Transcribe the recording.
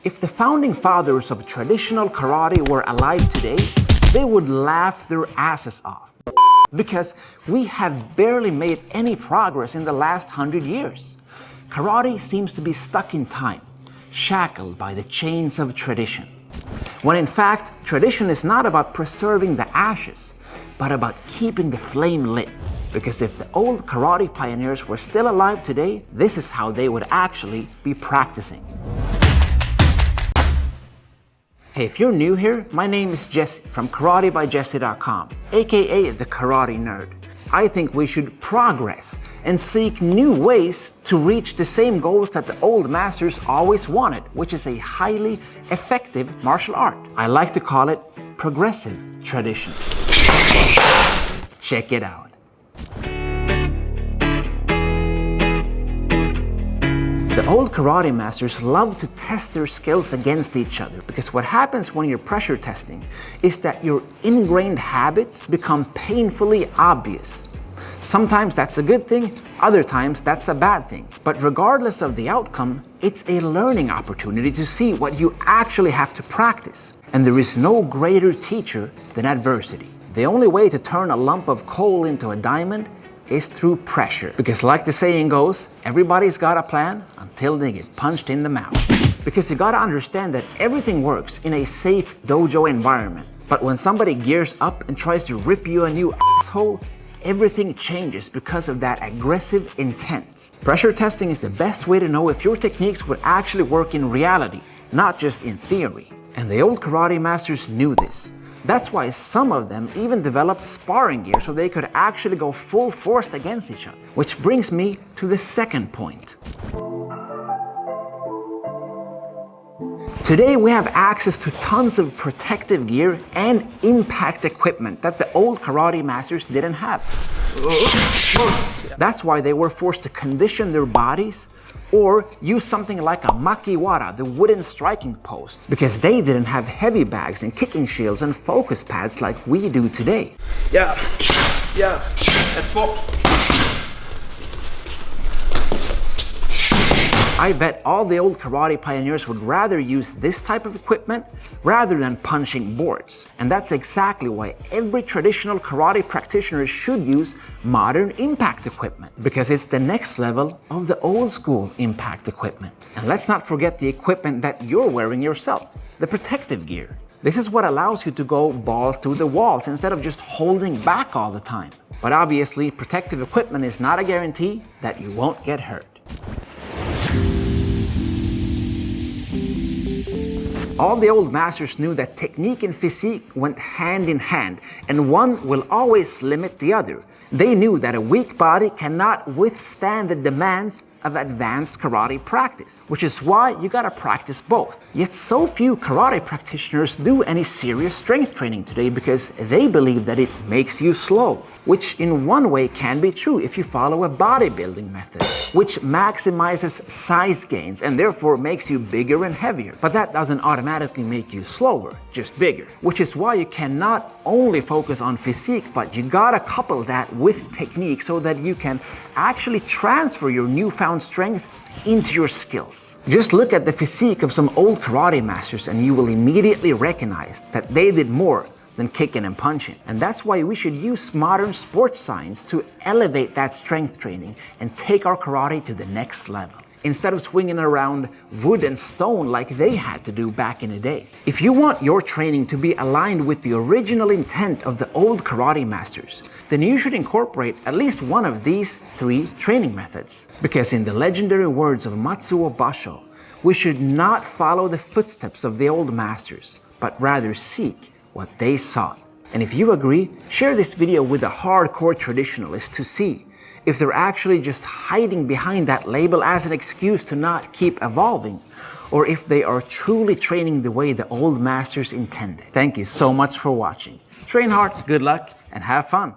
If the founding fathers of traditional karate were alive today, they would laugh their asses off. Because we have barely made any progress in the last 100 years. Karate seems to be stuck in time, shackled by the chains of tradition. When in fact, tradition is not about preserving the ashes, but about keeping the flame lit. Because if the old karate pioneers were still alive today, this is how they would actually be practicing. Hey, if you're new here, my name is Jesse from karatebyjesse.com, aka the Karate Nerd. I think we should progress and seek new ways to reach the same goals that the old masters always wanted, which is a highly effective martial art. I like to call it progressive tradition. Check it out. The old karate masters love to test their skills against each other because what happens when you're pressure testing is that your ingrained habits become painfully obvious. Sometimes that's a good thing, other times that's a bad thing. But regardless of the outcome, it's a learning opportunity to see what you actually have to practice. And there is no greater teacher than adversity. The only way to turn a lump of coal into a diamond is through pressure. Because like the saying goes, everybody's got a plan until they get punched in the mouth. Because you gotta understand that everything works in a safe dojo environment. But when somebody gears up and tries to rip you a new asshole, everything changes because of that aggressive intent. Pressure testing is the best way to know if your techniques would actually work in reality, not just in theory. And the old karate masters knew this. That's why some of them even developed sparring gear so they could actually go full force against each other. Which brings me to the second point. Today we have access to tons of protective gear and impact equipment that the old karate masters didn't have. That's why they were forced to condition their bodies or use something like a makiwara, the wooden striking post, because they didn't have heavy bags and kicking shields and focus pads like we do today. Yeah, that's four. I bet all the old karate pioneers would rather use this type of equipment rather than punching boards. And that's exactly why every traditional karate practitioner should use modern impact equipment, because it's the next level of the old school impact equipment. And let's not forget the equipment that you're wearing yourself, the protective gear. This is what allows you to go balls to the walls instead of just holding back all the time. But obviously, protective equipment is not a guarantee that you won't get hurt. All the old masters knew that technique and physique went hand in hand, and one will always limit the other. They knew that a weak body cannot withstand the demands of advanced karate practice, which is why you gotta practice both. Yet so few karate practitioners do any serious strength training today because they believe that it makes you slow, which in one way can be true if you follow a bodybuilding method, which maximizes size gains and therefore makes you bigger and heavier. But that doesn't automatically make you slower, just bigger, which is why you cannot only focus on physique, but you gotta couple that with technique so that you can actually transfer your newfound strength into your skills. Just look at the physique of some old karate masters and you will immediately recognize that they did more than kicking and punching. And that's why we should use modern sports science to elevate that strength training and take our karate to the next level, instead of swinging around wood and stone like they had to do back in the days. If you want your training to be aligned with the original intent of the old karate masters, then you should incorporate at least one of these 3 training methods. Because in the legendary words of Matsuo Basho, we should not follow the footsteps of the old masters, but rather seek what they sought. And if you agree, share this video with a hardcore traditionalist to see if they're actually just hiding behind that label as an excuse to not keep evolving, or if they are truly training the way the old masters intended. Thank you so much for watching. Train hard, good luck, and have fun.